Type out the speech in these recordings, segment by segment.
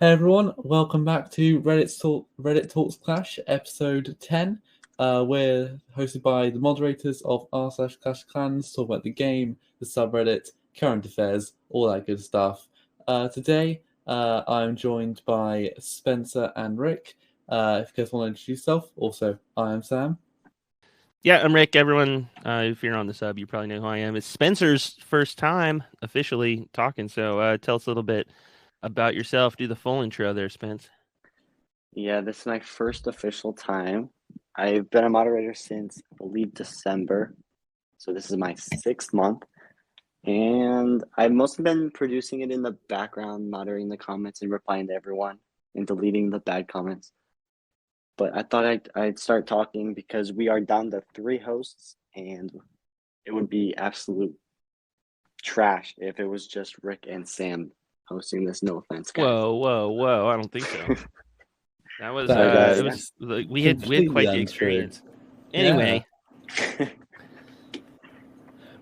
Hey everyone, welcome back to Reddit Talks Clash, episode 10. We're hosted by the moderators of r/Clash Clans, talk about the game, the subreddit, current affairs, all that good stuff. Today, I'm joined by Spencer and Rick. If you guys want to introduce yourself, also, I am Sam. Yeah, I'm Rick. Everyone, if you're on the sub, you probably know who I am. It's Spencer's first time officially talking, so tell us a little bit about yourself. Do the full intro there, Spence. Yeah, this is my first official time. I've been a moderator since, I believe, December. So this is my 6th month. And I've mostly been producing it in the background, moderating the comments and replying to everyone and deleting the bad comments. But I thought I'd start talking because we are down to 3 hosts and it would be absolute trash if it was just Rick and Sam hosting this. No offense, guys. Whoa! I don't think so. That was Sorry, guys. it was like, we had quite the Completely experience. untrue. Anyway,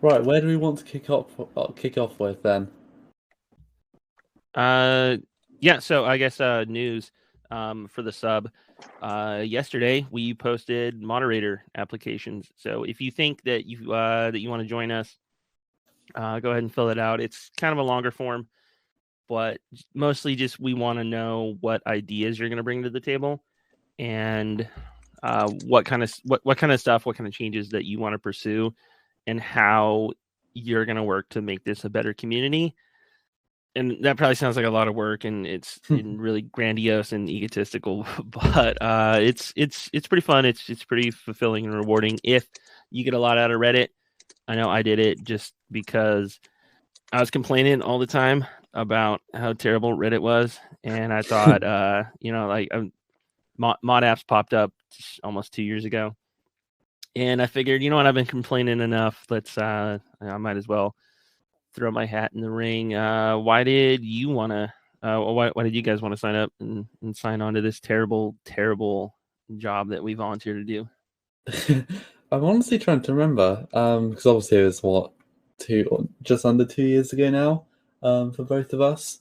Right, where do we want to kick off with then? yeah. So I guess news for the sub. Yesterday we posted moderator applications. So if you think that you want to join us, go ahead and fill it out. It's kind of a longer form, but mostly just we want to know what ideas you're going to bring to the table, and what kind of stuff, what kind of changes that you want to pursue, and how you're going to work to make this a better community. And that probably sounds like a lot of work, and it's really grandiose and egotistical, but it's pretty fun. It's pretty fulfilling and rewarding if you get a lot out of Reddit. I know I did it just because I was complaining all the time about how terrible Reddit was, and I thought, mod apps popped up almost 2 years ago, and I figured, you know what, I've been complaining enough. Let's I might as well throw my hat in the ring. Why did you want to? Why did you guys want to sign up and sign on to this terrible job that we volunteered to do? I'm honestly trying to remember, because obviously it was just under 2 years ago now, for both of us.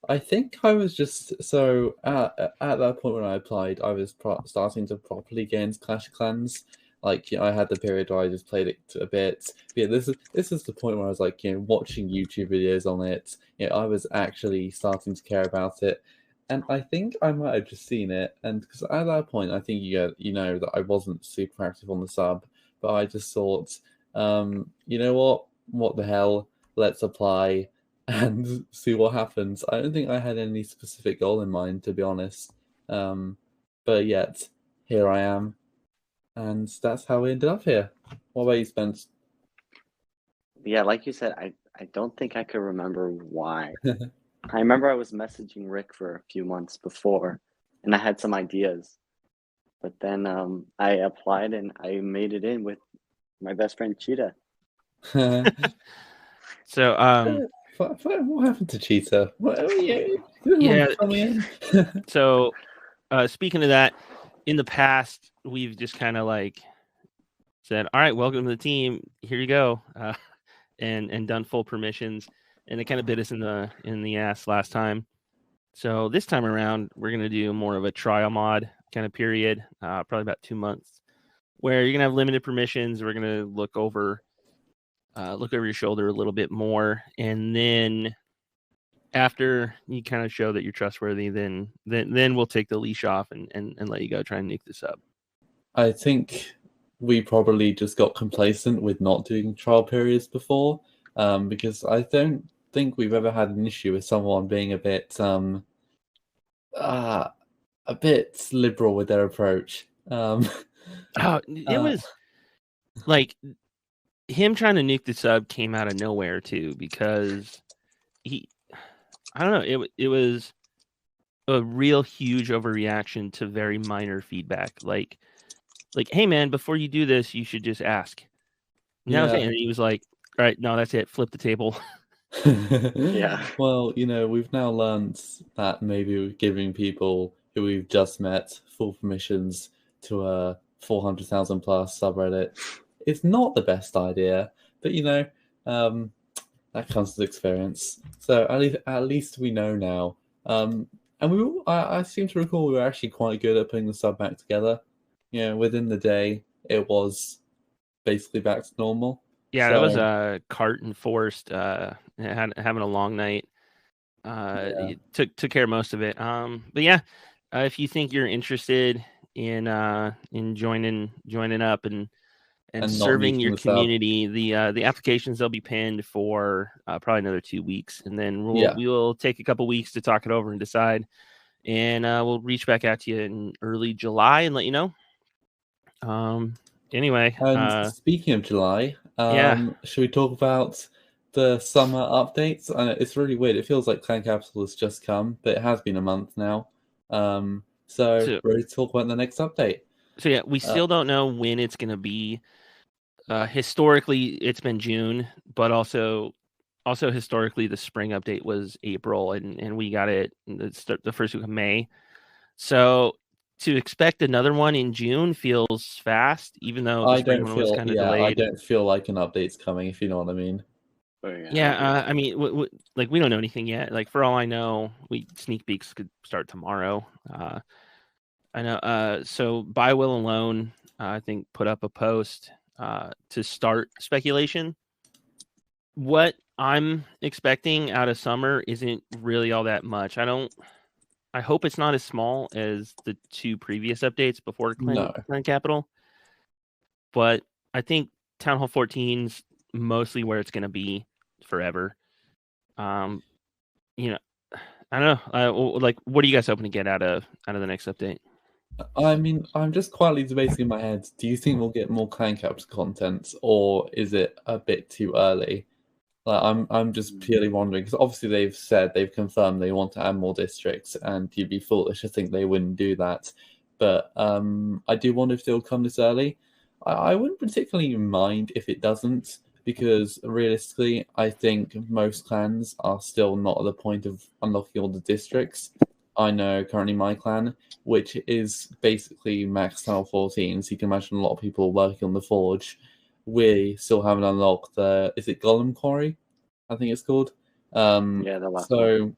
I think I was just at that point when I applied, I was starting to properly get into Clash of Clans. Like, I had the period where I just played it a bit. But yeah, this is the point where I was like, watching YouTube videos on it. I was actually starting to care about it, and I think I might have just seen it. And because at that point, I think you know that I wasn't super active on the sub, but I just thought, you know what the hell? Let's apply and see what happens. I don't think I had any specific goal in mind, to be honest. But yet, here I am. And that's how we ended up here. What about you, Spence? Yeah, like you said, I don't think I could remember why. I remember I was messaging Rick for a few months before, and I had some ideas. But then I applied and I made it in with my best friend Cheetah. So what happened to Cheetah? Yeah. So speaking of that, in the past we've just kind of like said, all right, welcome to the team, here you go, and done full permissions, and it kind of bit us in the ass last time. So this time around we're going to do more of a trial mod kind of period, probably about 2 months, where you're going to have limited permissions. We're going to look over your shoulder a little bit more, and then after you kind of show that you're trustworthy, then we'll take the leash off and let you go try and nuke this up. I think we probably just got complacent with not doing trial periods before, because I don't think we've ever had an issue with someone being a bit liberal with their approach. It was like him trying to nuke the sub came out of nowhere too, because I don't know, it was a real huge overreaction to very minor feedback. Like, hey man, before you do this, you should just ask. And he was like, all right, no, that's it. Flip the table. Yeah. Well, we've now learned that maybe giving people who we've just met full permissions to a 400,000 plus subreddit is not the best idea. But that comes with experience. So at least we know now. And I seem to recall we were actually quite good at putting the sub back together. Within the day, it was basically back to normal. Yeah, that was Cart and Forced having a long night. It took care of most of it. But yeah, if you think you're interested in joining up and serving your community, the applications, they'll be pinned for probably another 2 weeks, and then we will take a couple weeks to talk it over and decide, and we'll reach back out to you in early July and let you know. Anyway, and speaking of July, should we talk about the summer updates? I know it's really weird. It feels like Clan Capital has just come, but it has been a month now. So we're ready to talk about the next update. So yeah, we still don't know when it's going to be. Historically, it's been June, but also historically, the spring update was April, and we got it the first week of May. So to expect another one in June feels fast, even though the spring one was kind of delayed. I don't feel like an update's coming, if you know what I mean. I mean, we don't know anything yet. Like, for all I know, sneak peeks could start tomorrow. I know. So By Will Alone, I think, put up a post to start speculation. What I'm expecting out of summer isn't really all that much. I hope it's not as small as the 2 previous updates before Clan Capital. But I think Town Hall 14's mostly where it's going to be forever. I don't know. What are you guys hoping to get out of the next update? I mean, I'm just quietly debating in my head. Do you think we'll get more Clan Caps content, or is it a bit too early? Like, I'm just purely wondering, because obviously they've confirmed they want to add more districts, and you'd be foolish to think they wouldn't do that. But I do wonder if they'll come this early. I wouldn't particularly mind if it doesn't, because realistically, I think most clans are still not at the point of unlocking all the districts. I know currently my clan, which is basically max Town 14, so you can imagine a lot of people working on the Forge. We still haven't unlocked is it Golem Quarry? I think it's called. The last one. So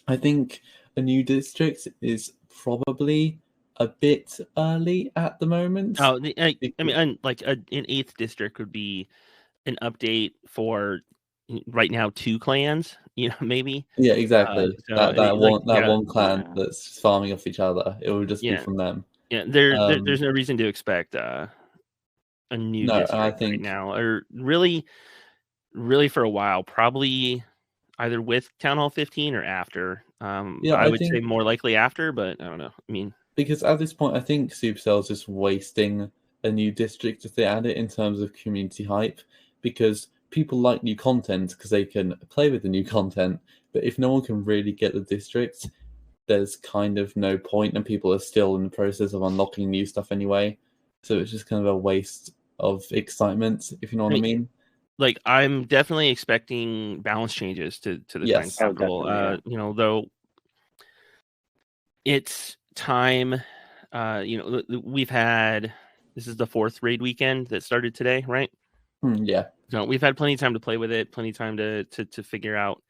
I think a new district is probably a bit early at the moment. Oh, I mean, like an 8th district would be an update for right now 2 clans, maybe. Yeah, exactly. That one clan that's farming off each other. It would just be from them. Yeah, there's no reason to expect a new district right now, or really for a while. Probably either with Town Hall 15 or after. I would say more likely after, but I don't know. I mean, because at this point, I think Supercell's just wasting a new district if they add it in terms of community hype, because people like new content because they can play with the new content. But if no one can really get the districts, there's kind of no point, and people are still in the process of unlocking new stuff anyway. So it's just kind of a waste of excitement, if you know what I mean. Like, I'm definitely expecting balance changes to the Clan Capital. Though it's time. We've had, this is the 4th raid weekend that started today, right? Yeah. So we've had plenty of time to play with it, plenty of time to figure out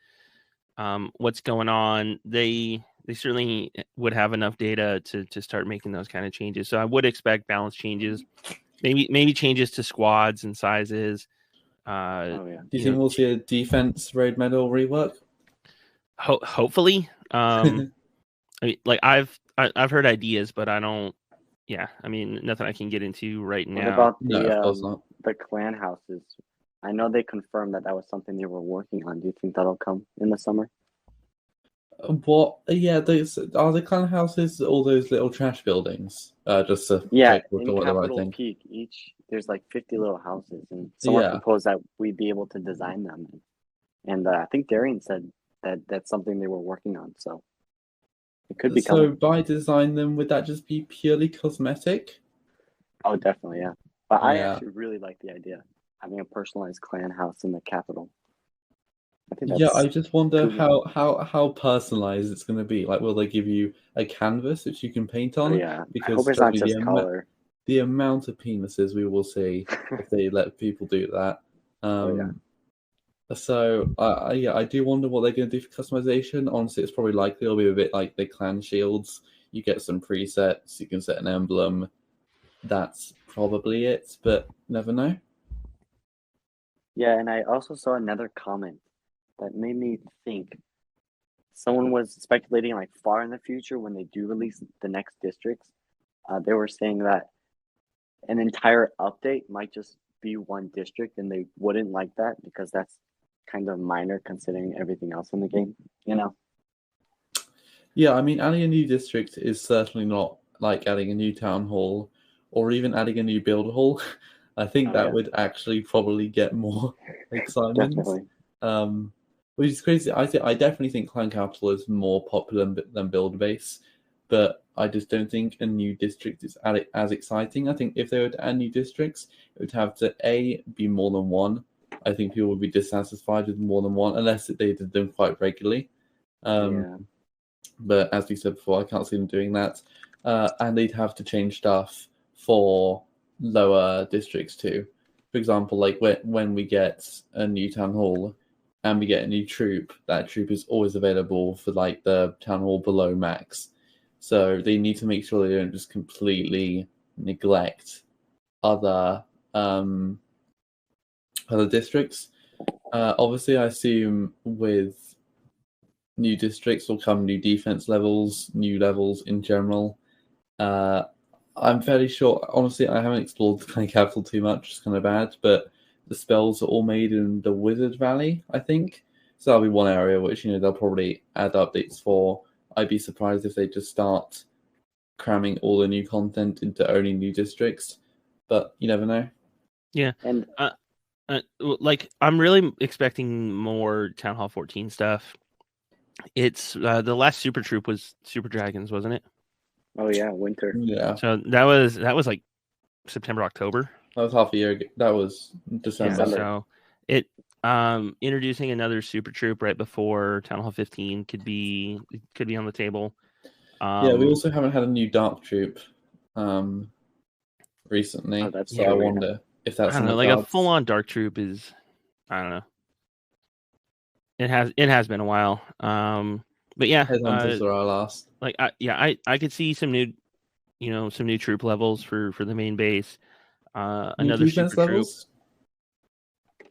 what's going on. They certainly would have enough data to start making those kind of changes. So I would expect balance changes, maybe changes to squads and sizes. Do you think we'll see a defense raid medal rework? Hopefully. I mean, like, I've heard ideas, but I don't. Yeah, I mean, nothing I can get into right now. What about the clan houses? I know they confirmed that was something they were working on. Do you think that'll come in the summer? What? Yeah, those are the clan houses. All those little trash buildings. Just to in Capital Peak, there's like 50 little houses, and someone proposed that we be able to design them. And I think Darian said that that's something they were working on. So it could be coming. So by design them, would that just be purely cosmetic? Oh, definitely, yeah. But I actually really like the idea, having a personalized clan house in the capital. I just wonder how personalized it's going to be. Like, will they give you a canvas which you can paint on? Because I hope it's not just color. The amount of penises we will see if they let people do that. So I do wonder what they're going to do for customization. Honestly, it's probably likely it'll be a bit like the clan shields. You get some presets, you can set an emblem. That's probably it, but never know. Yeah, and I also saw another comment that made me think. Someone was speculating like far in the future when they do release the next districts. They were saying that an entire update might just be one district, and they wouldn't like that because that's kind of minor considering everything else in the game, you know? Yeah, I mean, adding a new district is certainly not like adding a new town hall or even adding a new build hall. I think that yeah. would actually probably get more excitement. Definitely. Which is crazy. I definitely think Clan Capital is more popular than Build Base, but I just don't think a new district is as exciting. I think if they were to add new districts, it would have to be more than one. I think people would be dissatisfied with more than one unless they did them quite regularly. Yeah. But as we said before, I can't see them doing that. And they'd have to change stuff for lower districts too. For example, like when we get a new town hall and we get a new troop, that troop is always available for like the town hall below max. So they need to make sure they don't just completely neglect other districts. Obviously, I assume with new districts will come new defense levels, new levels in general. I'm fairly sure, honestly, I haven't explored the Clan Capital too much, it's kind of bad, but the spells are all made in the Wizard Valley, I think. So that'll be one area which, they'll probably add updates for. I'd be surprised if they just start cramming all the new content into only new districts, but you never know. Yeah. And like I'm really expecting more Town Hall 14 stuff. It's the last Super Troop was Super Dragons, wasn't it? oh yeah, winter. Yeah, So that was like September, October. that was half a year ago. That was December. So it introducing another Super Troop right before Town Hall 15 could be on the table. Yeah, we also haven't had a new Dark Troop recently. Oh, that's so I wonder if that's I don't know, like a full on Dark Troop is, I don't know. It has been a while. But yeah, Headhunters are our last. Like I could see some new, some new troop levels for the main base. Another super levels? Troop.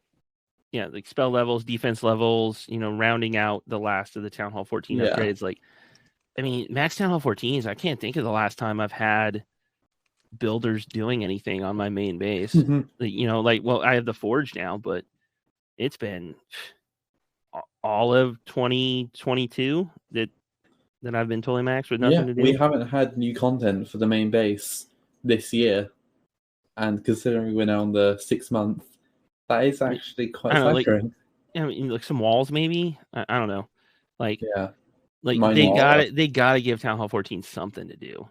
Yeah, like spell levels, defense levels. Rounding out the last of the Town Hall 14 upgrades. Like, I mean, Max Town Hall 14s. I can't think of the last time I've had builders doing anything on my main base. Well, I have the Forge now, but it's been all of 2022 that I've been totally maxed with nothing to do. We haven't had new content for the main base this year, and considering we're now on the 6th month, that is actually quite staggering. Like some walls, maybe. I don't know. Like Mine they gotta give Town Hall 14 something to do.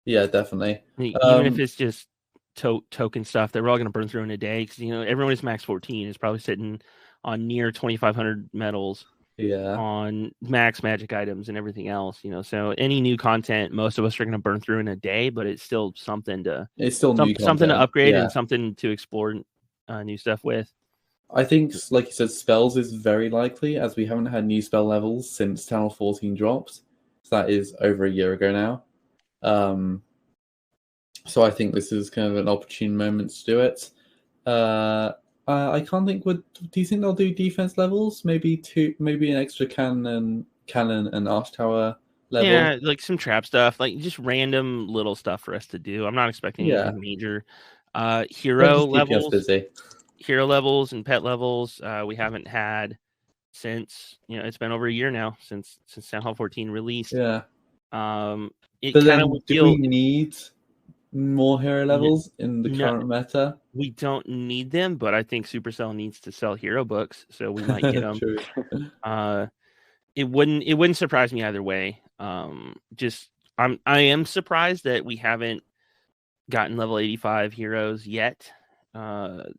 Yeah, definitely. Even if it's just token stuff that we're all gonna burn through in a day, because everyone is max 14 is probably sitting on near 2,500 medals. On max magic items and everything else, so any new content, most of us are going to burn through in a day, but it's still something to something to upgrade and something to explore new stuff with. I think, like you said, spells is very likely, as we haven't had new spell levels since Town Hall 14 dropped. So that is over a year ago now. So I think this is kind of an opportune moment to do it. I can't think. Do you think they'll do defense levels? Maybe an extra cannon and arch tower level. Yeah, like some trap stuff, like just random little stuff for us to do. I'm not expecting anything major. Hero levels and pet levels. We haven't had since it's been over a year now since Town Hall 14 released. Yeah. It kind of do we need more hero levels in the current meta? We don't need them, but I think Supercell needs to sell hero books, so we might get them. True. It wouldn't surprise me either way. I am surprised that we haven't gotten level 85 heroes yet,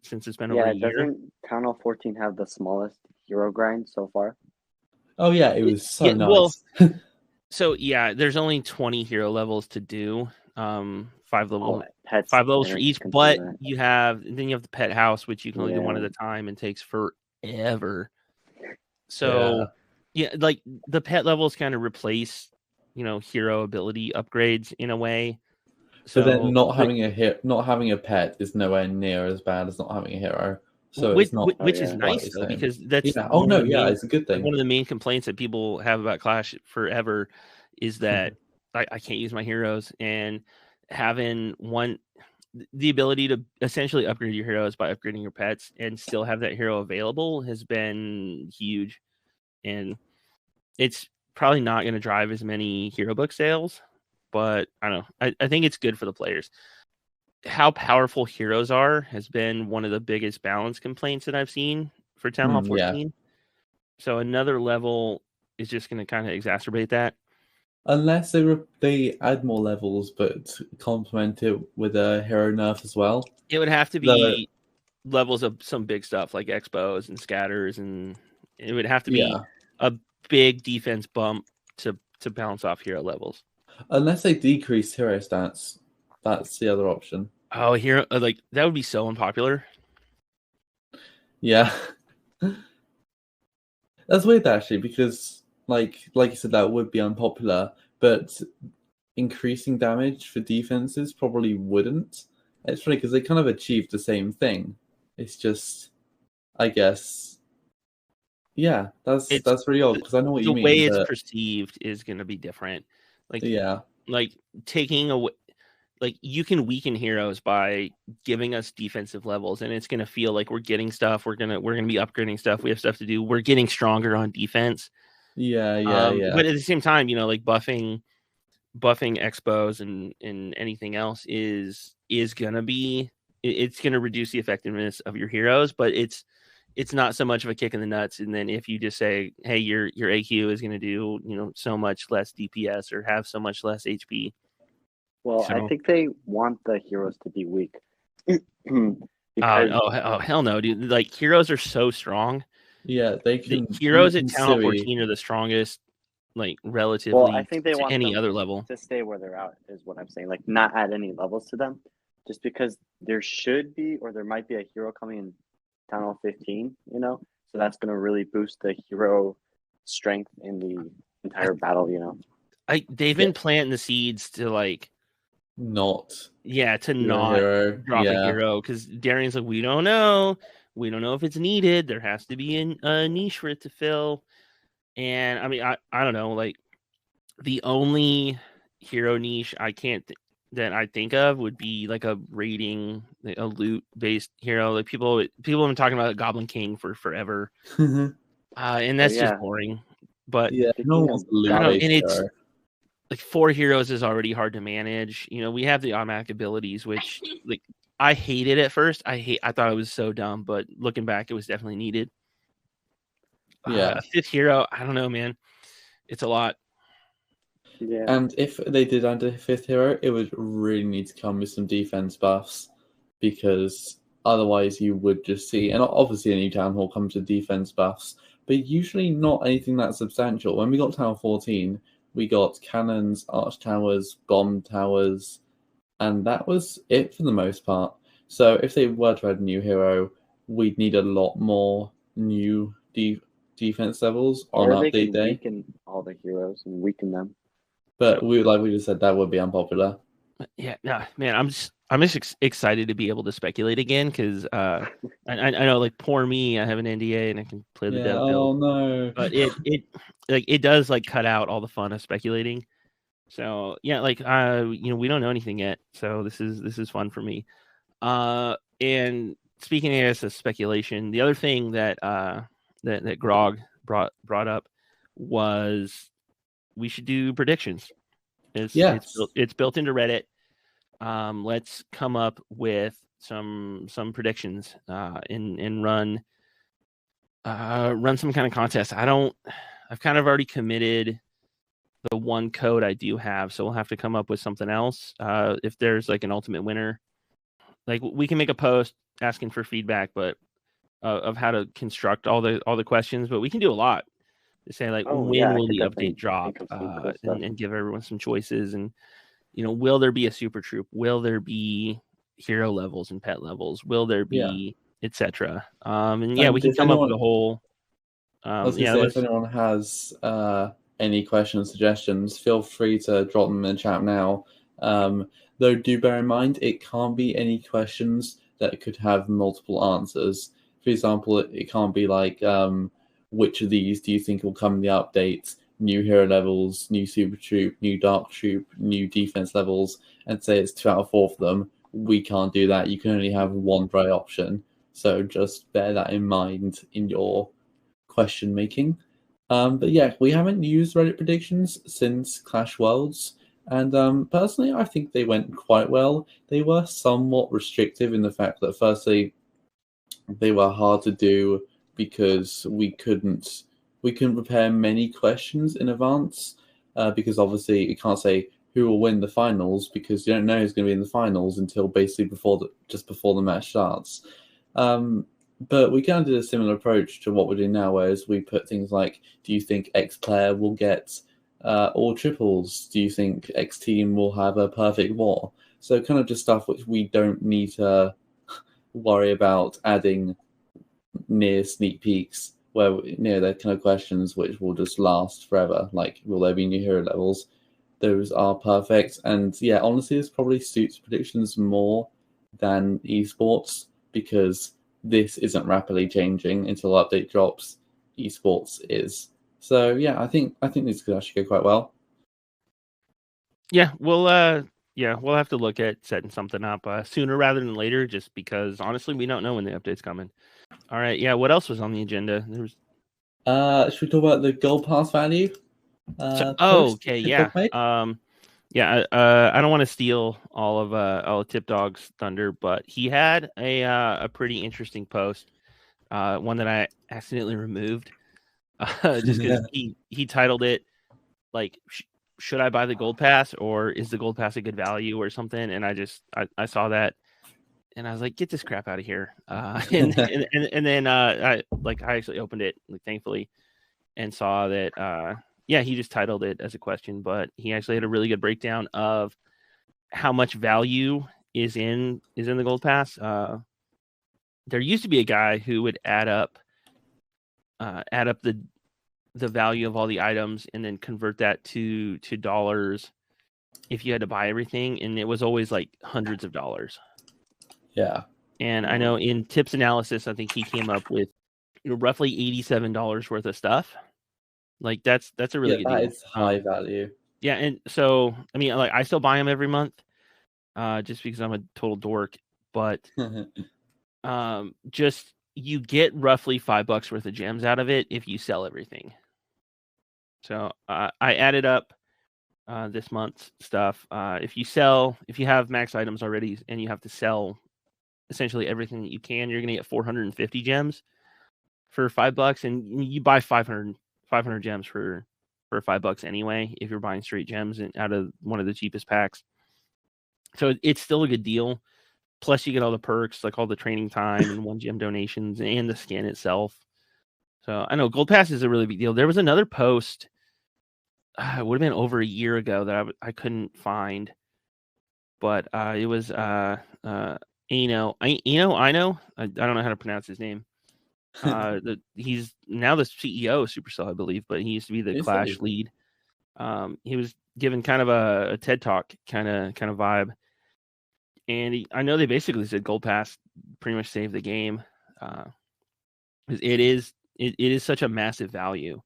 since it's been over a year. Doesn't Town Hall 14 have the smallest hero grind so far? Oh yeah, it was so nice. Well, so yeah, there's only 20 hero levels to do. 5 level pets. 5 levels and for it each, can do but that. you have the pet house, which you can only do one at Yeah. a time and takes forever. So yeah, like the pet levels kind of replace, hero ability upgrades in a way. But then So not having a pet is nowhere near as bad as not having a hero. So which, it's not which is yeah. quite nice the though, same. because that's Yeah. Oh one no, of the yeah, main it's a good thing. one of the main complaints that people have about Clash forever is that I can't use my heroes, and having the ability to essentially upgrade your heroes by upgrading your pets and still have that hero available has been huge. And it's probably not going to drive as many hero book sales, but I don't know. I think it's good for the players. How powerful heroes are has been one of the biggest balance complaints that I've seen for Town Hall 14. So another level is just going to kind of exacerbate that. Unless they add more levels, but complement it with a hero nerf as well. It would have to be levels of some big stuff like expos and scatters, and it would have to be a big defense bump to balance off hero levels. Unless they decrease hero stats, that's the other option. Oh, hero like that would be so unpopular. Yeah, that's weird actually, because like you said, that would be unpopular, but increasing damage for defenses probably wouldn't. It's funny because they kind of achieved the same thing. It's just, I guess, yeah, that's really odd because I know what you mean. The way it's perceived is going to be different. Like taking away, like you can weaken heroes by giving us defensive levels, and it's going to feel like we're getting stuff. We're gonna be upgrading stuff. We have stuff to do. We're getting stronger on defense. Yeah. But at the same time, like buffing expos and anything else is gonna be, it's gonna reduce the effectiveness of your heroes, but it's not so much of a kick in the nuts. And then if you just say, hey, your AQ is gonna do so much less DPS or have so much less HP. Well, I think they want the heroes to be weak. Oh hell no, dude! Like heroes are so strong. Yeah, they can. The heroes at Town Hall 14 are the strongest, like relatively. Well, I think they want any them other level to stay where they're at, is what I'm saying. Like not add any levels to them, just because there should be, or there might be a hero coming in Town Hall 15. So that's going to really boost the hero strength in the entire battle. They've been planting the seeds to like not drop a hero, because Darian's like, we don't know if it's needed. There has to be a niche for it to fill. And I mean, I don't know, like the only hero niche that I think of would be like a raiding, a loot based hero. Like people have been talking about Goblin King for forever. And that's just boring. But no one's loot based hero. Like 4 heroes is already hard to manage. We have the automatic abilities, which like I hated at first. I thought it was so dumb, but looking back, it was definitely needed. Yeah, a 5th hero, I don't know, man. It's a lot. Yeah. And if they did add a 5th hero, it would really need to come with some defense buffs, because otherwise you would just see, and obviously a new Town Hall comes with defense buffs, but usually not anything that substantial. When we got Town Hall 14, we got cannons, arch towers, bomb towers, and that was it for the most part. So if they were to add a new hero, we'd need a lot more new defense levels on update day. Weaken all the heroes and weaken them. But like we just said, that would be unpopular. Yeah, no, man, I'm just excited to be able to speculate again, because I know, like, poor me, I have an NDA and I can play the dev build. Oh no! But it does like cut out all the fun of speculating. So yeah, like we don't know anything yet, so this is fun for me. And speaking, I guess, of speculation, the other thing that that Grog brought up was we should do predictions. It's built into Reddit. Let's come up with some predictions and run some kind of contest. I've kind of already committed the one code I do have, so we'll have to come up with something else. If there's like an ultimate winner, like we can make a post asking for feedback, but of how to construct all the questions. But we can do a lot to say, like, when will the update drop, and give everyone some choices. And will there be a super troop? Will there be hero levels and pet levels? Will there be etc.? And yeah, we can come up with a whole. I was gonna say, if anyone has any questions, suggestions, feel free to drop them in the chat now. Though do bear in mind, it can't be any questions that could have multiple answers. For example, it can't be like, which of these do you think will come in the updates? New hero levels, new super troop, new dark troop, new defense levels, and say it's 2 out of 4 for them. We can't do that. You can only have one right option. So just bear that in mind in your question making. But yeah, we haven't used Reddit predictions since Clash Worlds, and personally, I think they went quite well. They were somewhat restrictive in the fact that, firstly, they were hard to do because we couldn't prepare many questions in advance, because obviously you can't say who will win the finals because you don't know who's going to be in the finals until basically just before the match starts. But we kind of did a similar approach to what we're doing now, whereas we put things like, do you think X player will get all triples? Do you think X team will have a perfect war? So kind of just stuff which we don't need to worry about adding near sneak peeks, where they're kind of questions which will just last forever, like will there be new hero levels? Those are perfect. And yeah, honestly, this probably suits predictions more than esports, because this isn't rapidly changing until update drops. Esports is. So yeah, I think this could actually go quite well. Yeah, we'll have to look at setting something up sooner rather than later, just because honestly we don't know when the update's coming. All right, yeah. What else was on the agenda? There was. Should we talk about the gold pass value? Okay, yeah. I don't want to steal all of Tip Dog's thunder, but he had a pretty interesting post, one that I accidentally removed, just because he titled it like, should I buy the gold pass, or is the gold pass a good value, or something? And I saw that, and I was like, get this crap out of here. And then I actually opened it, like, thankfully, and saw that he just titled it as a question, but he actually had a really good breakdown of how much value is in the gold pass. There used to be a guy who would add up the value of all the items and then convert that to dollars if you had to buy everything, and it was always like hundreds of dollars. Yeah. And I know in Tips Analysis, I think he came up with roughly $87 worth of stuff. Like that's a really good deal. That is high value. Yeah, and so I mean, like, I still buy them every month, just because I'm a total dork. But just you get roughly $5 worth of gems out of it if you sell everything. So I added up this month's stuff. If you have max items already and you have to sell essentially everything that you can, you're gonna get 450 gems for $5, and you buy 500 gems for $5 anyway if you're buying straight gems out of one of the cheapest packs. So it's still a good deal. Plus you get all the perks, like all the training time and 1 gem donations and the skin itself. So I know Gold Pass is a really big deal. There was another post, it would have been over a year ago, that I couldn't find, but it was I know. I don't know how to pronounce his name. He's now the CEO of Supercell, I believe, but he used to be the Clash lead. He was given kind of a TED Talk kind of vibe, and I know they basically said Gold Pass pretty much saved the game. It is such a massive value.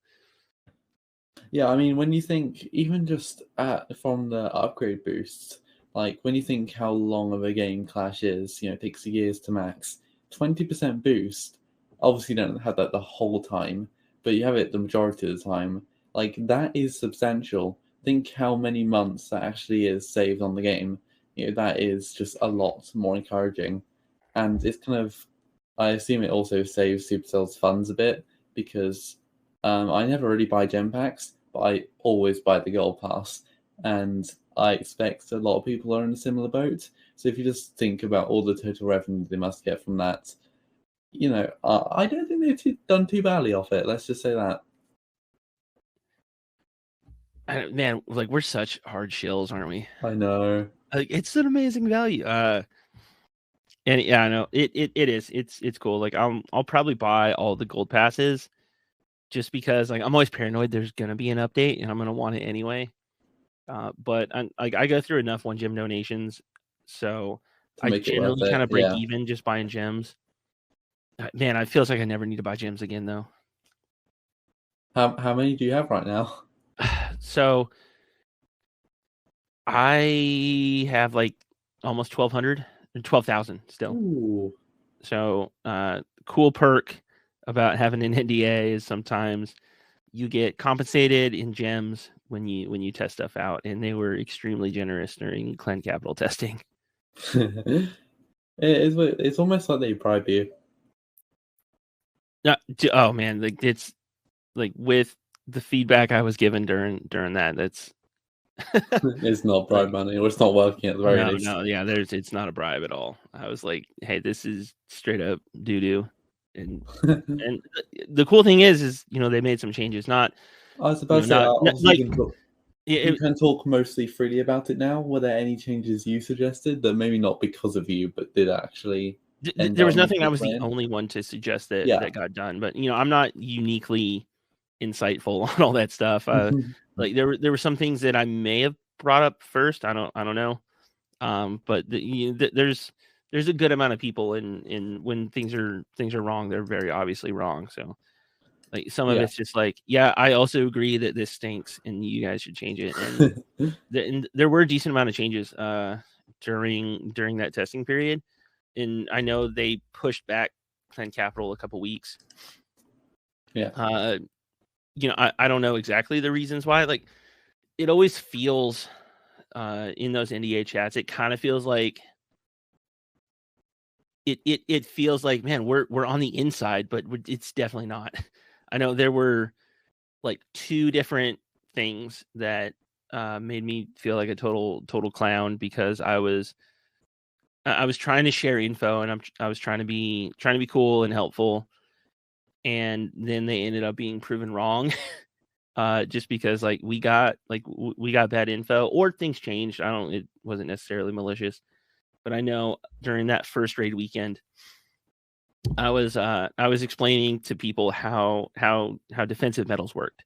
Yeah, I mean, when you think even just from the upgrade boosts, like when you think how long of a game Clash is, it takes years to max. 20% boost. Obviously, you don't have that the whole time, but you have it the majority of the time. Like, that is substantial. Think how many months that actually is saved on the game. That is just a lot more encouraging. And it's kind of, I assume it also saves Supercell's funds a bit, because I never really buy gem packs, but I always buy the gold pass. And I expect a lot of people are in a similar boat. So if you just think about all the total revenue they must get from that, I don't think they've done too badly off it. Let's just say that. Man, like we're such hard shills, aren't we? I know. Like it's an amazing value. And yeah, I know it is. It's cool. Like I'll probably buy all the gold passes just because like I'm always paranoid there's gonna be an update and I'm gonna want it anyway. But I go through enough one gem donations, so To I make it worth generally kind it. of break Yeah. even just buying gems. Man, it feels like I never need to buy gems again though. How many do you have right now? So I have like almost 1,200, 12,000 still. Ooh. So cool perk about having an NDA is sometimes you get compensated in gems when you test stuff out, and they were extremely generous during clan capital testing. It's almost like they bribe you. Oh man, like it's like with the feedback I was given during that, that's It's not bribe money, or it's not working at the very least. yeah, it's not a bribe at all. I was like, hey, this is straight up doo doo, and the cool thing is they made some changes. Not I was about to say, not obviously like you can talk mostly freely about it now. Were there any changes you suggested that maybe not because of you, but did actually end there was up nothing. making I it was the plan? only one to suggest that Yeah. that got done, but I'm not uniquely insightful on all that stuff. Like there were some things that I may have brought up first. I don't know. But there's a good amount of people in when things are wrong, they're very obviously wrong. So like some of Yeah. it's just like, yeah, I also agree that this stinks and you guys should change it. And there were a decent amount of changes during that testing period. And I know they pushed back Clan Capital a couple weeks. Yeah. I don't know exactly the reasons why. Like it always feels in those NDA chats, it kind of feels like it feels like, man, we're on the inside, but it's definitely not. I know there were like two different things that made me feel like a total clown because I was trying to share info and I was trying to be cool and helpful, and then they ended up being proven wrong. Just because like we got bad info or things changed. It wasn't necessarily malicious, but I know during that first raid weekend, I was explaining to people how defensive medals worked.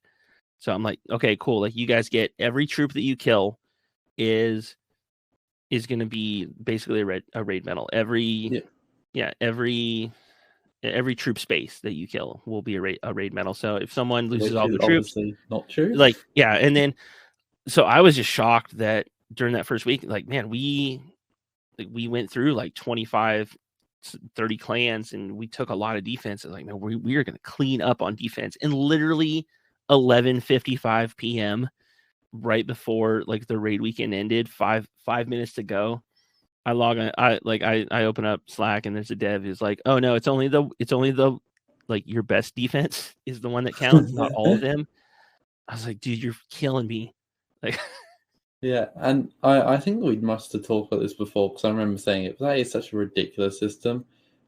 So I'm like, okay, cool. Like you guys get every troop that you kill is going to be basically a raid medal. Every troop space that you kill will be a raid medal. So if someone loses Which all is the troops, obviously not true. like yeah, and then so I was just shocked that during that first week, like man, we went through like 25, 30 clans and we took a lot of defense. And like, man, we are going to clean up on defense. And literally 11:55 p.m. right before like the raid weekend ended, 5 minutes to go, I log on. I open up Slack and there's a dev who's like, oh no, it's only the like your best defense is the one that counts, not all of them. I was like, dude, you're killing me. Like, Yeah, and I think we must have talked about this before because I remember saying it, but that is such a ridiculous system.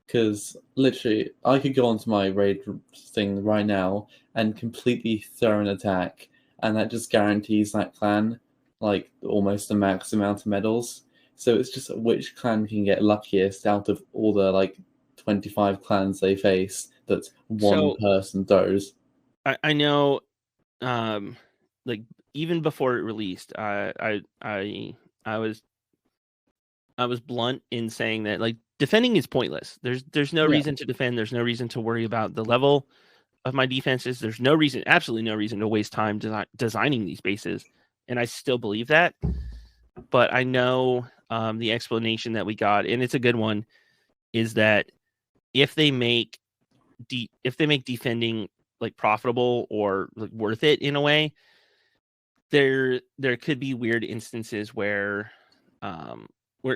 Because literally, I could go onto my raid thing right now and completely throw an attack, and that just guarantees that clan like almost the max amount of medals. So it's just which clan can get luckiest out of all the like 25 clans they face that one person throws. I know, like even before it released, I was blunt in saying that like defending is pointless. There's no reason to defend. There's no reason to worry about the level of my defenses. There's absolutely no reason to waste time designing these bases. And I still believe that. But I know the explanation that we got, and it's a good one, is that if they make defending like profitable or like worth it in a way, there could be weird instances where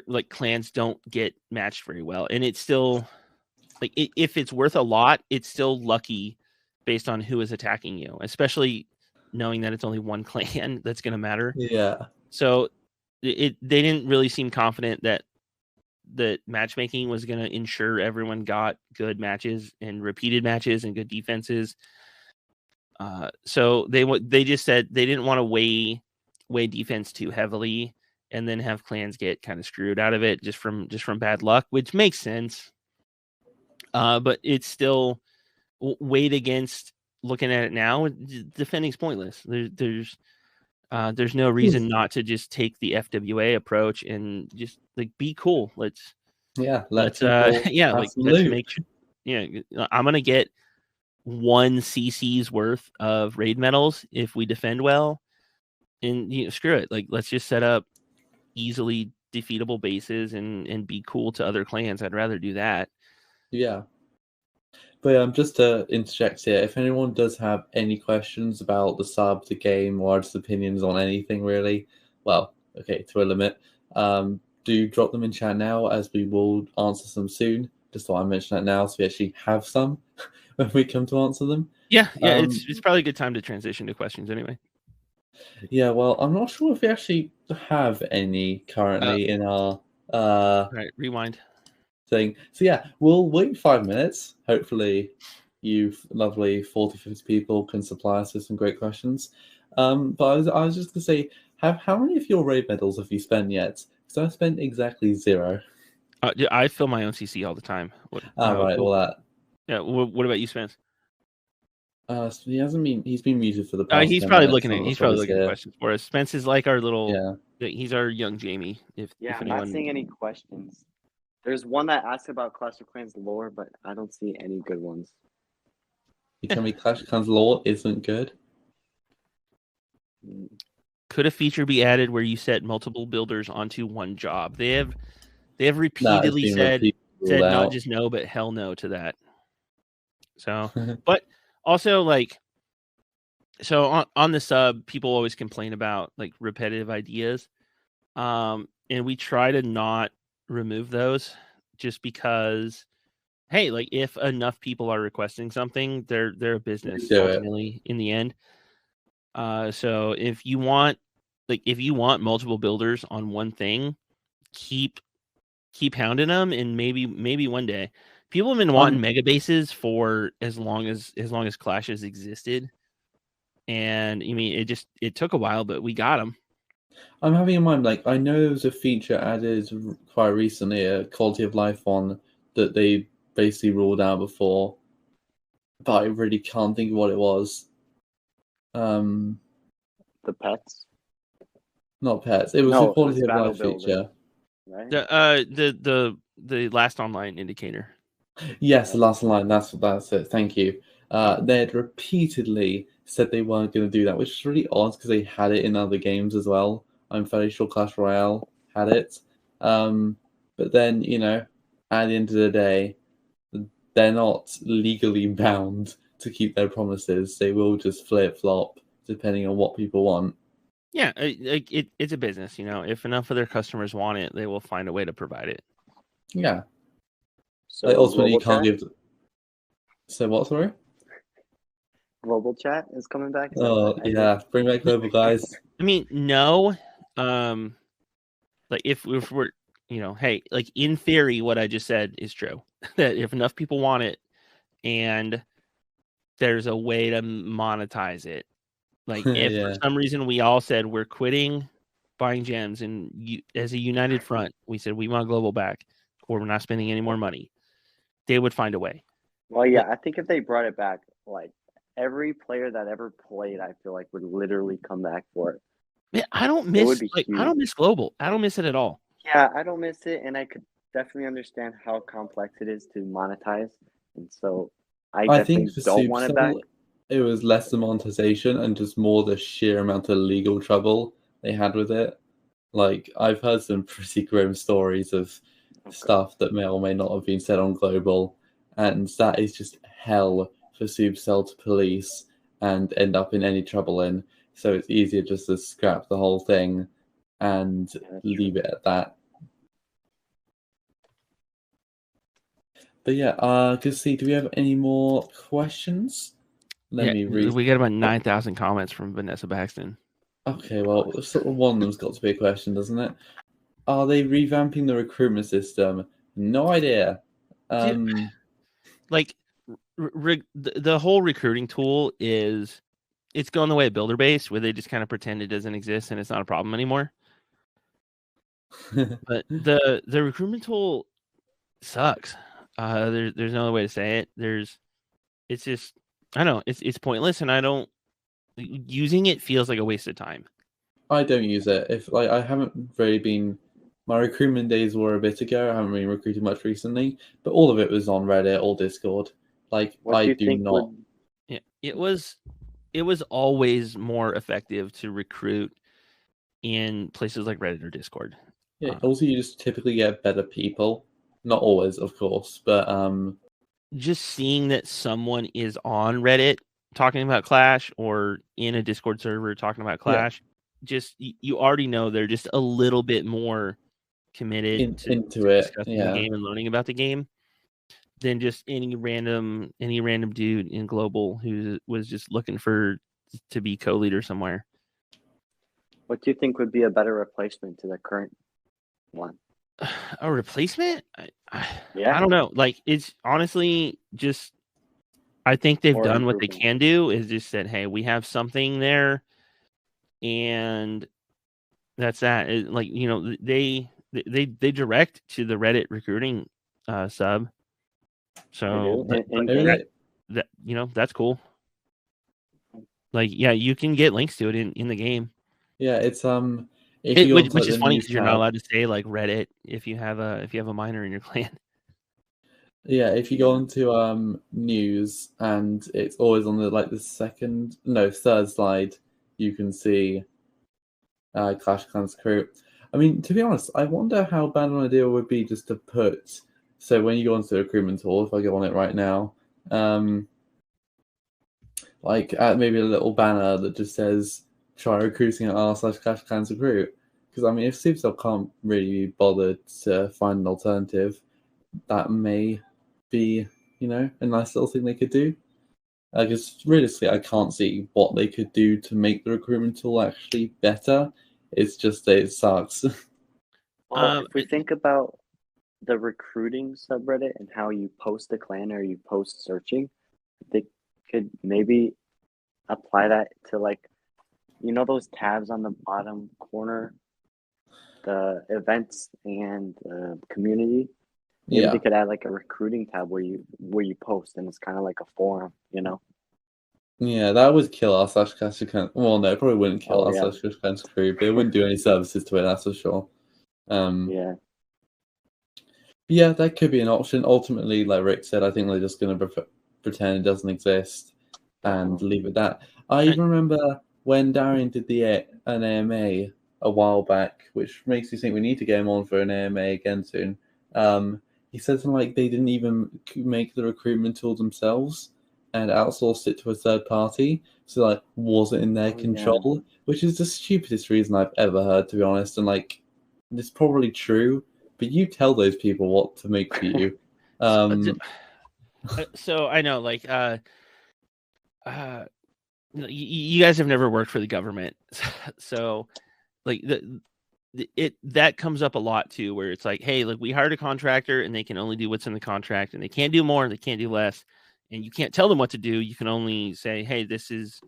like clans don't get matched very well, and it's still like if it's worth a lot, it's still lucky based on who is attacking you, especially knowing that it's only one clan that's going to matter. Yeah. So they didn't really seem confident that matchmaking was going to ensure everyone got good matches and repeated matches and good defenses. So they just said they didn't want to weigh defense too heavily and then have clans get kind of screwed out of it just from bad luck, which makes sense. But it's still weighed against looking at it now. Defending's pointless. There's no reason not to just take the FWA approach and just like be cool. Let's make I'm gonna get 1 CC's worth of raid medals if we defend well, and screw it. Like let's just set up easily defeatable bases and be cool to other clans. I'd rather do that. Yeah. But just to interject here, if anyone does have any questions about the sub, the game, or just opinions on anything really, well, okay, to a limit, do drop them in chat now, as we will answer some soon. Just thought I'd mention that now, so we actually have some when we come to answer them. Yeah, it's probably a good time to transition to questions anyway. Yeah, well, I'm not sure if we actually have any currently in our right, rewind thing. So yeah, we'll wait 5 minutes. Hopefully you lovely 40-50 people can supply us with some great questions. But I was just gonna say, how many of your raid medals have you spent yet? Because I spent exactly 0. I fill my own CC all the time. What about you, Spence? He's been muted for the past. He's probably looking at questions for us. Spence is like our little. Yeah. He's our young Jamie. I'm not seeing any questions. There's one that asked about Clash of Clans lore, but I don't see any good ones. You tell me Clash of Clans lore isn't good? Could a feature be added where you set multiple builders onto one job? They have repeatedly said not just no, but hell no to that. So, but also on the sub, people always complain about like repetitive ideas, and we try to not remove those just because, hey, like if enough people are requesting something, they're a business ultimately in the end. So if you want multiple builders on one thing, keep hounding them, and maybe one day. People have been wanting mega bases for as long as Clash has existed, and I mean it took a while, but we got them. I'm having in mind, like, I know there was a feature added quite recently, a quality of life one that they basically ruled out before, but I really can't think of what it was. The pets? Not pets. It was a quality of life feature. Right? The last online indicator. Yes, the last online. That's it. Thank you. They had repeatedly said they weren't going to do that, which is really odd because they had it in other games as well. I'm fairly sure Clash Royale had it. But then, at the end of the day, they're not legally bound to keep their promises. They will just flip-flop depending on what people want. Yeah, it's a business, If enough of their customers want it, they will find a way to provide it. Yeah. So ultimately, you can't give... So what, sorry? Global chat is coming back. Yeah, bring back global, guys. I mean, no. Like if we're, hey, like in theory, what I just said is true. That if enough people want it, and there's a way to monetize it, like if for some reason we all said we're quitting buying gems, and as a united front, we said we want global back, or we're not spending any more money, they would find a way. Well, yeah, I think if they brought it back, like every player that ever played, I feel like would literally come back for it. Man, I don't miss global. I don't miss it at all. Yeah, I don't miss it, and I could definitely understand how complex it is to monetize, and so I think don't want it back. It was less the monetization and just more the sheer amount of legal trouble they had with it. Like, I've heard some pretty grim stories of stuff that may or may not have been said on global, and that is just hell for Supercell to police and end up in any trouble in. So it's easier just to scrap the whole thing and leave it at that. But yeah, good to see. Do we have any more questions? Let me read. We got about 9,000 comments from Vanessa Baxton. Okay, well, sort of one of them's got to be a question, doesn't it? Are they revamping the recruitment system? No idea. The whole recruiting tool is it's going the way of builder base, where they just kind of pretend it doesn't exist and it's not a problem anymore. But the recruitment tool sucks. There's no other way to say it. It's just, I don't know, it's pointless, and I don't, using it feels like a waste of time. I don't use it. If like I haven't really been, my recruitment days were a bit ago. I haven't really recruited much recently, but all of it was on Reddit or Discord. Like What I do you do think not. would Yeah, it was always more effective to recruit in places like Reddit or Discord. Yeah. Also, you just typically get better people. Not always, of course, but just seeing that someone is on Reddit talking about Clash or in a Discord server talking about Clash, just you already know they're just a little bit more committed to into it. discussing Yeah. the game and learning about the game than just any random dude in global who was just looking to be co-leader somewhere. What do you think would be a better replacement to the current one? A replacement? Yeah. I don't know. Like, it's honestly just, I think they've Or done what they improvement. can do, is just said, hey, we have something there, and that's that. Like, you know, they direct to the Reddit recruiting sub. So that you know, that's cool. Like, yeah, you can get links to it in the game. Yeah, it's if you go which onto, like, is the funny news because you're not tab, allowed to say like Reddit if you have a minor in your clan. yeah, if you go onto news, and it's always on the third slide, you can see Clash Clans crew. I mean, to be honest, I wonder how bad an idea it would be just to put. So when you go onto the recruitment tool, if I go on it right now, like maybe a little banner that just says "Try recruiting at r/Clash Clans recruit." Because I mean, if Supercell can't really be bothered to find an alternative, that may be, you know, a nice little thing they could do. Because realistically, I can't see what they could do to make the recruitment tool actually better. It's just that it sucks. Well, if we think about the recruiting subreddit and how you post a clan or you post searching, they could maybe apply that to, like, you know, those tabs on the bottom corner, the events and community. Maybe they could add like a recruiting tab where you post, and it's kind of like a forum, you know. Yeah, that would kill r/Clash Clans. Well, no, it probably wouldn't kill yeah. r/Clash Clans crew, but it wouldn't do any services to it. That's for sure. Yeah. Yeah, that could be an option. Ultimately, like Rick said, I think they're just going to pretend it doesn't exist and leave it at that. I even remember when Darian did an AMA a while back, which makes me think we need to get him on for an AMA again soon. He said something like they didn't even make the recruitment tool themselves and outsourced it to a third party. So, like, was it in their control? Which is the stupidest reason I've ever heard, to be honest. And, like, it's probably true, but you tell those people what to make for you. So I know, like, you guys have never worked for the government, so like that comes up a lot too, where it's like, hey, like, we hired a contractor and they can only do what's in the contract, and they can't do more, they can't do less, and you can't tell them what to do. You can only say, hey, this is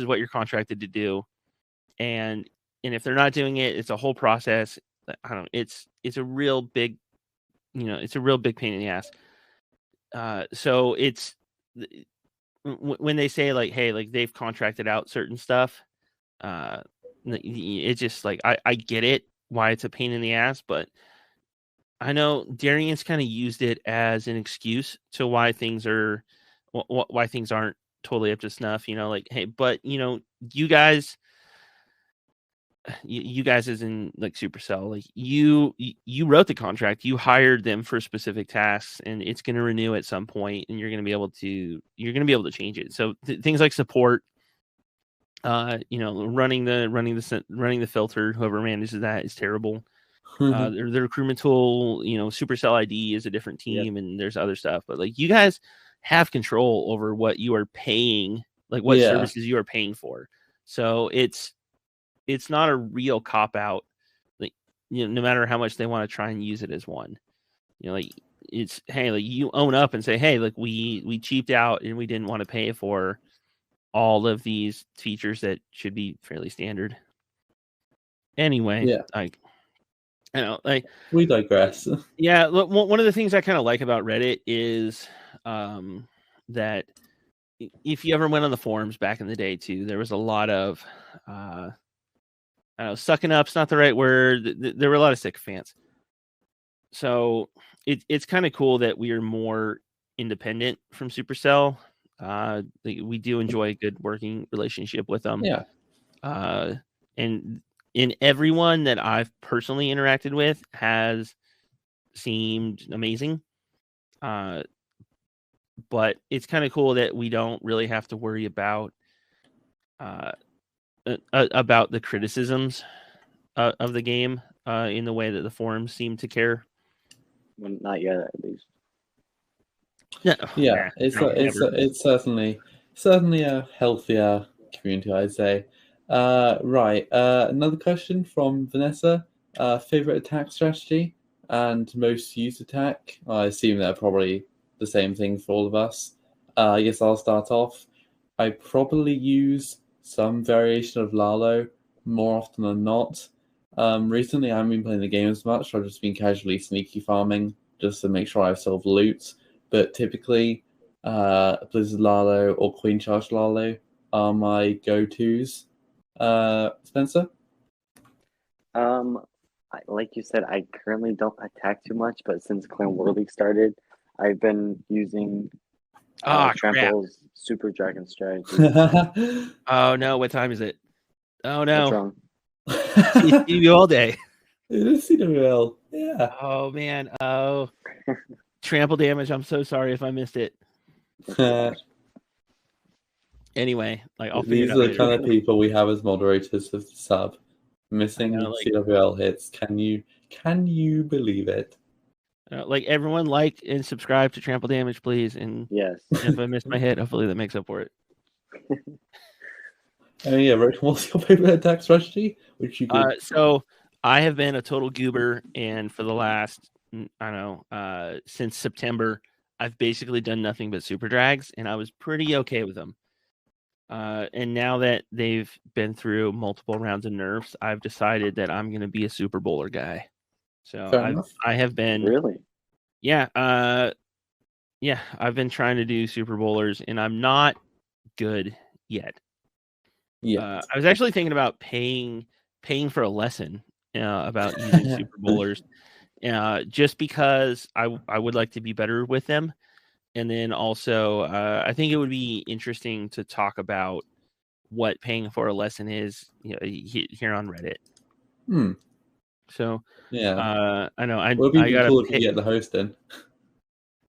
what you're contracted to do, and if they're not doing it, it's a whole process. I don't know. It's a real big, it's a real big pain in the ass. So it's when they say like, hey, like, they've contracted out certain stuff, it's just like, I get it why it's a pain in the ass, but I know Darian's kind of used it as an excuse to why things aren't totally up to snuff. Like, hey, but you guys as in, like, Supercell, like, you wrote the contract, you hired them for specific tasks, and it's going to renew at some point, and you're going to be able to change it. So things like support, running the filter, whoever manages that is terrible. The recruitment tool, Supercell ID is a different team, and there's other stuff, but like, you guys have control over what you are paying, like what services you are paying for. So it's not a real cop out, like, no matter how much they want to try and use it as one, like, it's, hey, like, you own up and say, hey, like, we cheaped out and we didn't want to pay for all of these features that should be fairly standard. Anyway, Yeah. like, I know, like, we digress. Yeah, one of the things I kind of like about Reddit is that if you ever went on the forums back in the day too, there was a lot of I don't know, sucking up's not the right word. There were a lot of sycophants. So it's kind of cool that we are more independent from Supercell. We do enjoy a good working relationship with them. Yeah. And in everyone that I've personally interacted with has seemed amazing. But it's kind of cool that we don't really have to worry about the criticisms of the game in the way that the forums seem to care. Well, not yet, at least. Yeah, it's certainly a healthier community, I'd say. Right. Another question from Vanessa. Favorite attack strategy and most used attack? I assume they're probably the same thing for all of us. I guess I'll start off. I probably use some variation of Lalo more often than not. Recently, I haven't been playing the game as much. I've just been casually sneaky farming just to make sure I have silver loot. But typically, Blizzard Lalo or Queen Charge Lalo are my go-tos. Spencer? Like you said, I currently don't attack too much, but since Clan War League started, I've been using Trample's Super Dragon strategy. Oh no, what time is it? Oh no. What's wrong? CW all day. It is CWL. Yeah. Oh man. Oh. Trample damage. I'm so sorry if I missed it. Anyway, like I'll figure These it out are the later. kind of people we have as moderators of the sub. Missing CWL hits. Can you believe it? Like everyone, like and subscribe to Trample Damage, please. And yes, if I missed my hit, hopefully that makes up for it. Yeah, Rick, what's your favorite attack strategy? Which you could... So I have been a total goober, and for the last, since September, I've basically done nothing but super drags, and I was pretty okay with them. And now that they've been through multiple rounds of nerfs, I've decided that I'm going to be a super bowler guy. So I have been really, yeah, I've been trying to do super bowlers, and I'm not good yet. Yeah, I was actually thinking about paying for a lesson about using super bowlers, just because I would like to be better with them, and then also I think it would be interesting to talk about what paying for a lesson is, here on Reddit. So yeah, I know it would be cool if you get the host in.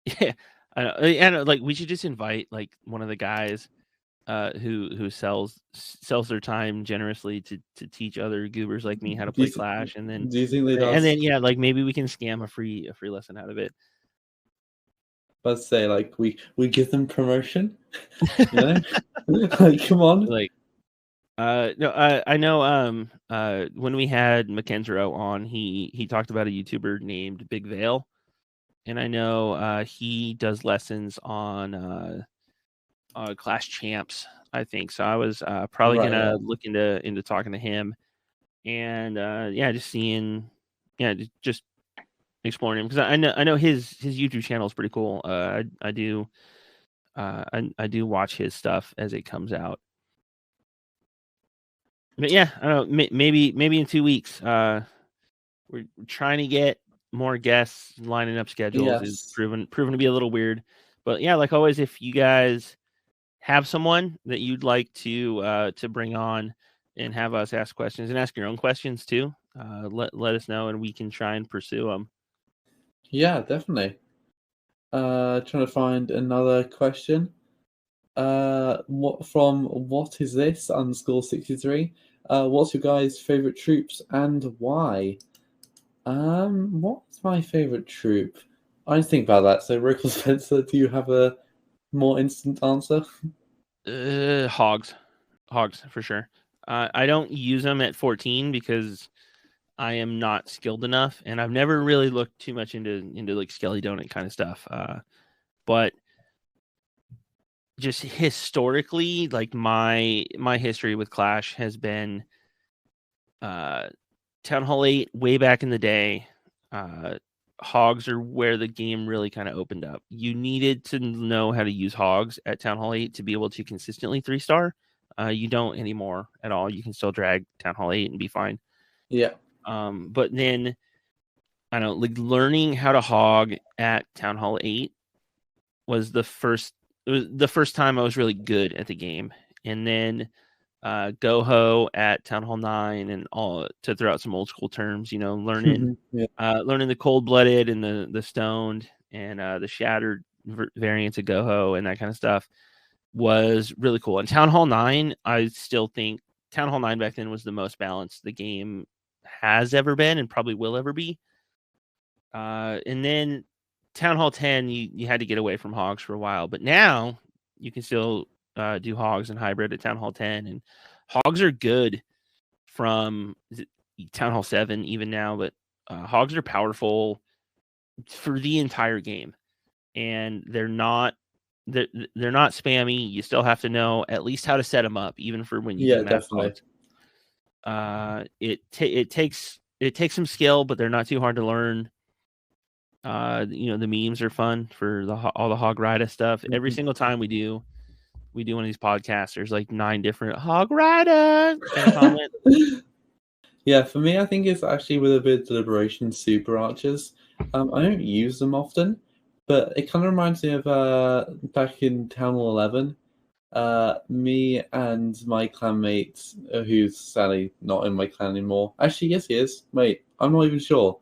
Yeah, I know. Like we should just invite like one of the guys who sells their time generously to teach other goobers like me how to play Clash, and then do you think they'd like maybe we can scam a free lesson out of it. Let's say like we give them promotion. Like come on. Like no, I know when we had McKenzie on, he talked about a YouTuber named Big Vale, and I know he does lessons on Clash Champs, I think. So I was probably gonna look into talking to him, and just seeing, just exploring him, because I know his YouTube channel is pretty cool. I do watch his stuff as it comes out. But yeah, I don't know. Maybe in 2 weeks. We're trying to get more guests. Lining up schedules is proven to be a little weird. But yeah, like always, if you guys have someone that you'd like to bring on and have us ask questions, and ask your own questions too, let us know, and we can try and pursue them. Yeah, definitely. Trying to find another question. What is this _63? What's your guys' favorite troops and why? What's my favorite troop? I didn't think about that. So, Rick or Spencer, do you have a more instant answer? Hogs for sure. I don't use them at 14 because I am not skilled enough, and I've never really looked too much into like Skelly Donut kind of stuff. But just historically, like my history with Clash has been Town Hall 8 way back in the day. Hogs are where the game really kind of opened up. You needed to know how to use hogs at Town Hall 8 to be able to consistently 3-star. You don't anymore at all. You can still drag Town Hall 8 and be fine. Yeah. But then I don't know, like learning how to hog at Town Hall 8 was the first time I was really good at the game. And then Go-Ho at Town Hall 9 and all, to throw out some old school terms, learning learning the cold-blooded and the stoned and the shattered variants of Go-Ho and that kind of stuff was really cool. And Town Hall 9, I still think Town Hall 9 back then was the most balanced the game has ever been and probably will ever be. And then Town Hall 10, you had to get away from hogs for a while, but now you can still do hogs and hybrid at Town Hall 10, and hogs are good from Town Hall 7 even now, but hogs are powerful for the entire game, and they're not spammy. You still have to know at least how to set them up, even for when you do mass hogs. It takes some skill, but they're not too hard to learn. The memes are fun for all the Hog Rider stuff. Every single time we do one of these podcasts, there's like 9 different Hog Rider kind of comments. Yeah, for me, I think it's actually with a bit of deliberation super archers. I don't use them often, but it kind of reminds me of back in Town Hall 11. Me and my clanmate, who's sadly not in my clan anymore. Actually, yes, he is. Wait, I'm not even sure.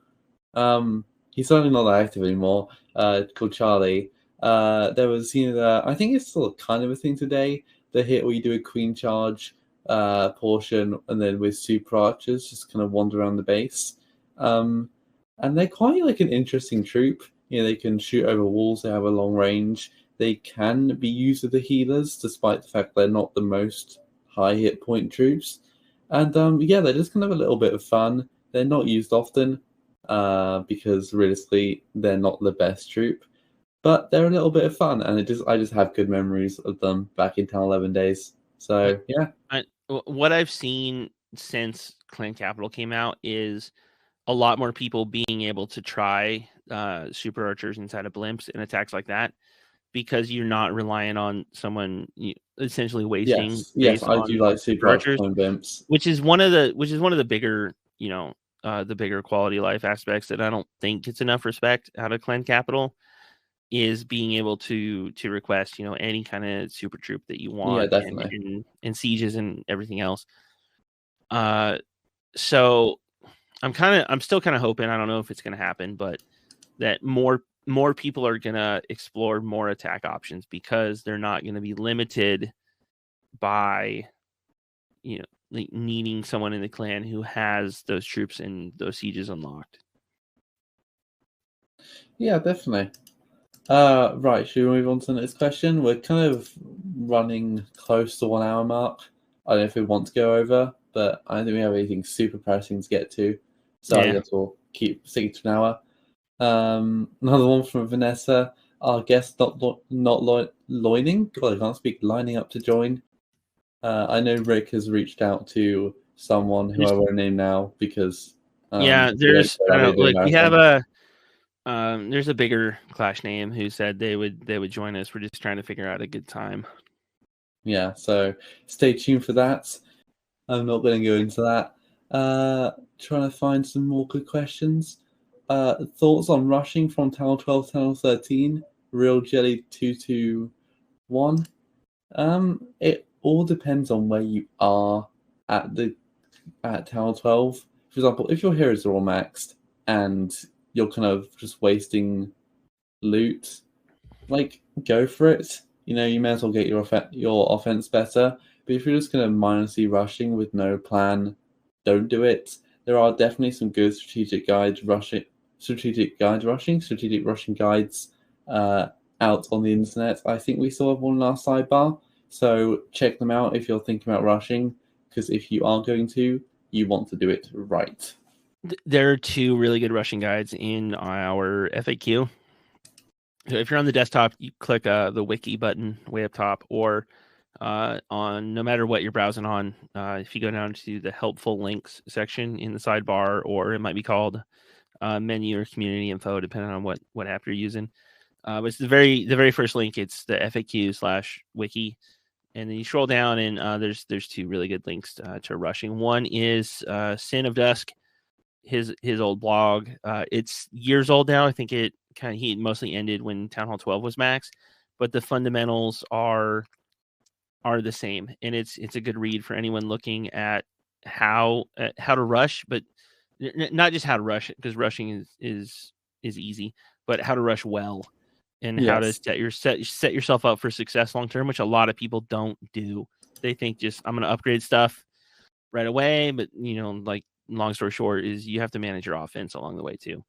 He's certainly not that active anymore. Called Charlie. There was, I think it's still kind of a thing today. The hit where you do a queen charge portion, and then with super archers just kind of wander around the base. And they're quite like an interesting troop. They can shoot over walls. They have a long range. They can be used with the healers, despite the fact they're not the most high hit point troops. And they're just kind of a little bit of fun. They're not used often because realistically they're not the best troop, but they're a little bit of fun, and I just have good memories of them back in Town 11 days. So yeah. What I've seen since Clan Capital came out is a lot more people being able to try super archers inside of blimps and attacks like that, because you're not relying on someone essentially wasting. Yes, I do like super archers on blimps, which is one of the bigger, the bigger quality of life aspects that I don't think gets enough respect out of Clan Capital, is being able to request, any kind of super troop that you want. Yeah, definitely. And sieges and everything else. So I'm still kind of hoping, I don't know if it's going to happen, but that more people are going to explore more attack options, because they're not going to be limited by, like needing someone in the clan who has those troops and those sieges unlocked. Yeah, definitely. Right, should we move on to the next question? We're kind of running close to 1 hour mark. I don't know if we want to go over, but I don't think we have anything super pressing to get to. So I guess we'll keep sticking to an hour. Another one from Vanessa. Our guest not loining. God, I can't speak. Lining up to join. I know Rick has reached out to someone who I won't name now because there's we have there's a bigger Clash name who said they would join us. We're just trying to figure out a good time. Yeah, so stay tuned for that. I'm not going to go into that. Trying to find some more good questions. Thoughts on rushing from Tower 12 to Tower 13? Real Jelly 221. It all depends on where you are at Tower 12. For example, if your heroes are all maxed and you're kind of just wasting loot, like, go for it. You may as well get your offense better. But if you're just going to mindlessly rushing with no plan, don't do it. There are definitely some good strategic rushing guides out on the internet. I think we still have one in our sidebar, so check them out if you're thinking about rushing, because if you are going to, you want to do it right. There are 2 really good rushing guides in our FAQ. So if you're on the desktop, you click the wiki button way up top, or on no matter what you're browsing on, if you go down to the helpful links section in the sidebar, or it might be called menu or community info, depending on what app you're using. But it's the very first link. It's the FAQ/wiki, and then you scroll down, and there's two really good links to rushing. One is Sin of Dusk, his old blog. It's years old now. I think he mostly ended when Town Hall 12 was max, but the fundamentals are the same, and it's a good read for anyone looking at how to rush, but not just how to rush it, because rushing is easy, but how to rush well, and how to set yourself up for success long term, which a lot of people don't do. They think just I'm going to upgrade stuff right away, but like long story short is you have to manage your offense along the way too.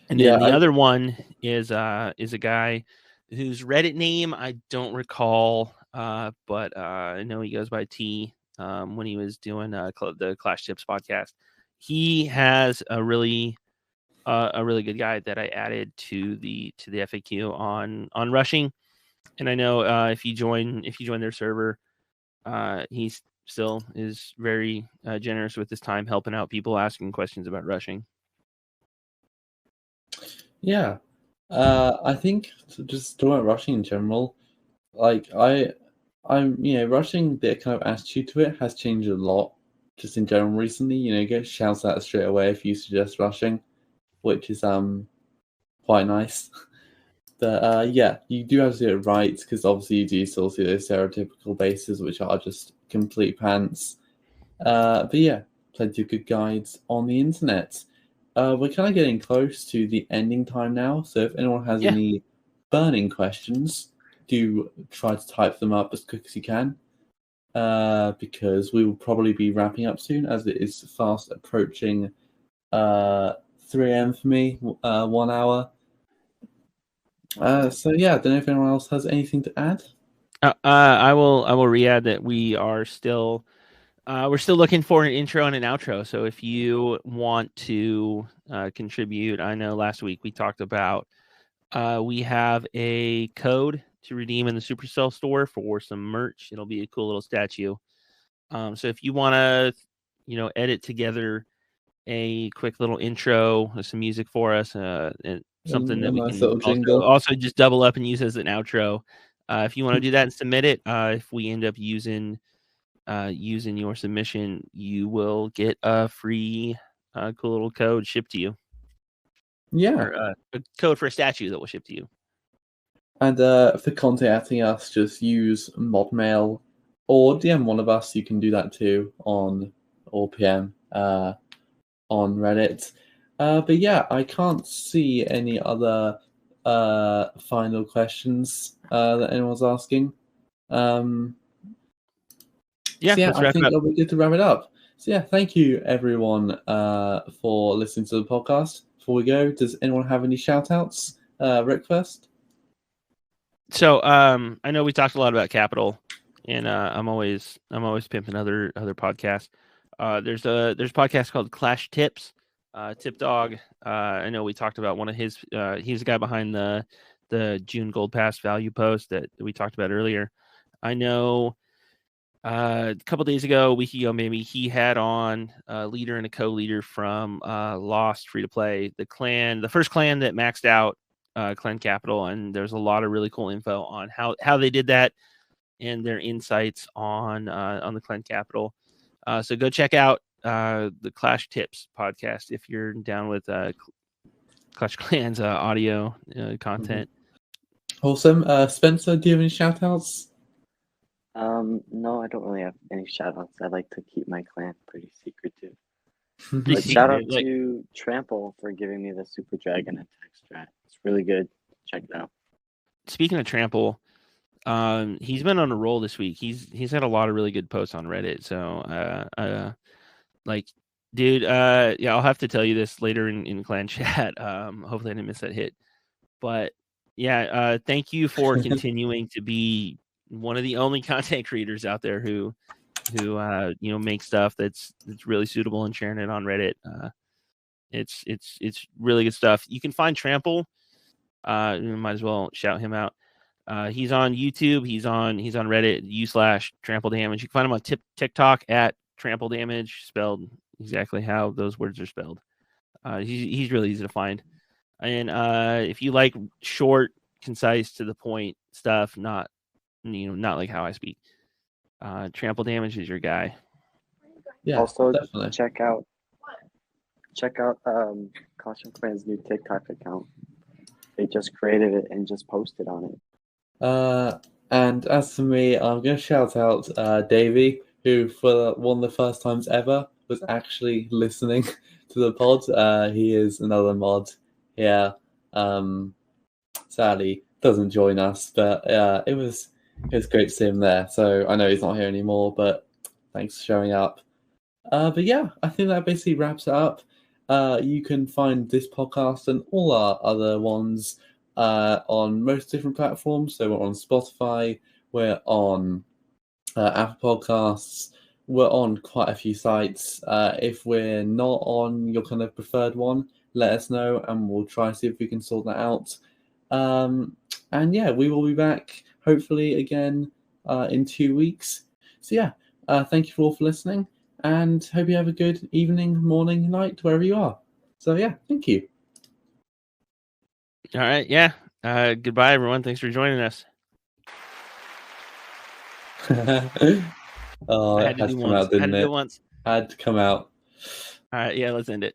And then the other one is a guy whose Reddit name I don't recall, but I know he goes by T. When he was doing the Clash Tips podcast, he has a really good guide that I added to the FAQ on rushing. And I know if you join their server, he still is very generous with his time, helping out people asking questions about rushing. Yeah, I think just talking about rushing in general, like I'm rushing, the kind of attitude to it has changed a lot just in general recently. You get shouts out straight away if you suggest rushing, which is quite nice. But yeah, you do have to do it right, because obviously you do still see those stereotypical bases which are just complete pants. But yeah, plenty of good guides on the internet. We're kind of getting close to the ending time now, so if anyone has any burning questions, do try to type them up as quick as you can, because we will probably be wrapping up soon, as it is fast approaching 3 a.m. for me, 1 hour. So yeah, I don't know if anyone else has anything to add. I will re-add that we're still looking for an intro and an outro. So if you want to contribute, I know last week we talked about we have a code to redeem in the Supercell store for some merch. It'll be a cool little statue. So if you want to, edit together a quick little intro with some music for us, and something that we can also just double up and use as an outro. If you want to do that and submit it, if we end up using your submission, you will get a free cool little code shipped to you. Yeah, or, a code for a statue that will ship to you. And for contacting us, just use modmail or DM one of us. You can do that too on OrPM on Reddit. But yeah, I can't see any other final questions that anyone's asking. Yeah, so yeah, I think it'll be good to wrap it up. So yeah, thank you everyone for listening to the podcast. Before we go, does anyone have any shout outs? Rick first. So I know we talked a lot about capital, and I'm always pimping other podcasts. There's a podcast called Clash Tips. Tip Dog. I know we talked about one of his. He's the guy behind the June Gold Pass value post that we talked about earlier. I know a couple days ago, a week ago maybe, he had on a leader and a co-leader from Lost free to play, the first clan that maxed out Clan Capital, and there's a lot of really cool info on how they did that and their insights on the Clan Capital. So go check out the Clash Tips podcast if you're down with Clash Clans audio content. Awesome. Spencer, do you have any shout outs? No, I don't really have any shout outs. I like to keep my clan pretty secretive. Pretty But shout out to Trample for giving me the Super Dragon attack strat. It's really good. Check it out. Speaking of Trample, he's been on a roll this week. He's had a lot of really good posts on Reddit. So dude, yeah, I'll have to tell you this later in clan chat. Hopefully I didn't miss that hit. But yeah, thank you for continuing to be one of the only content creators out there who make stuff that's really suitable and sharing it on Reddit. It's really good stuff. You can find Trample You might as well shout him out. He's on YouTube. He's on Reddit, u/Trample Damage. You can find him on TikTok at Trample Damage, spelled exactly how those words are spelled. He's really easy to find. And if you like short, concise, to the point stuff, not like how I speak, Trample Damage is your guy. Yeah, Also, definitely. check out Caution Clan's new TikTok account. They just created it and just posted on it. And as for me, I'm going to shout out Davey, who for one of the first times ever was actually listening to the pod. He is another mod here. Sadly, doesn't join us, but it was great to see him there. So I know he's not here anymore, but thanks for showing up. But yeah, I think that basically wraps it up. You can find this podcast and all our other ones on most different platforms. So we're on Spotify, we're on Apple Podcasts, we're on quite a few sites. If we're not on your kind of preferred one, let us know and we'll try to see if we can sort that out. And yeah, we will be back hopefully again in 2 weeks. So yeah, thank you all for listening and hope you have a good evening, morning, night, wherever you are. So yeah, thank you. All right, yeah. Goodbye, everyone. Thanks for joining us. Oh, it had to come out, didn't it? Once. Had to come out. All right, yeah, let's end it.